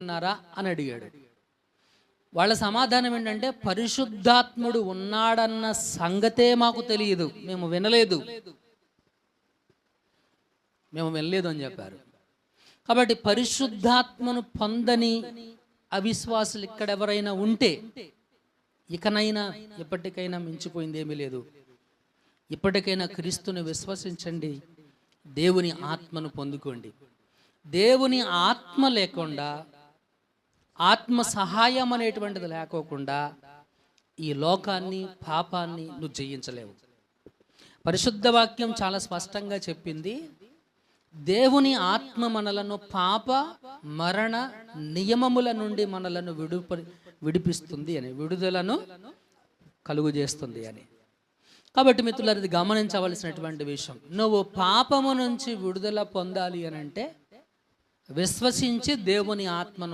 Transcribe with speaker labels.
Speaker 1: ఉన్నారా అని అడిగాడు. వాళ్ళ సమాధానం ఏంటంటే, పరిశుద్ధాత్ముడు ఉన్నాడన్న సంగతే మాకు తెలియదు, మేము వినలేదు అని చెప్పారు. కాబట్టి పరిశుద్ధాత్మను పొందని అవిశ్వాసులు ఇక్కడెవరైనా ఉంటే ఇకనైనా ఎప్పటికైనా మించిపోయింది ఏమీ లేదు. ఇప్పటికైనా క్రీస్తుని విశ్వసించండి, దేవుని ఆత్మను పొందుకోండి. దేవుని ఆత్మ లేకుండా, ఆత్మ సహాయం అనేటువంటిది లేకోకుండా ఈ లోకాన్ని, పాపాన్ని నువ్వు జయించలేవు. పరిశుద్ధ వాక్యం చాలా స్పష్టంగా చెప్పింది, దేవుని ఆత్మ మనలను పాప మరణ నియమముల నుండి మనలను విడిపిస్తుంది అని, విడుదలను కలుగు చేస్తుంది అని. కాబట్టి మిత్రులారా, ఇది గమనించవలసినటువంటి విషయం. నువ్వు పాపము నుంచి విడుదల పొందాలి అని అంటే విశ్వసించి దేవుని ఆత్మను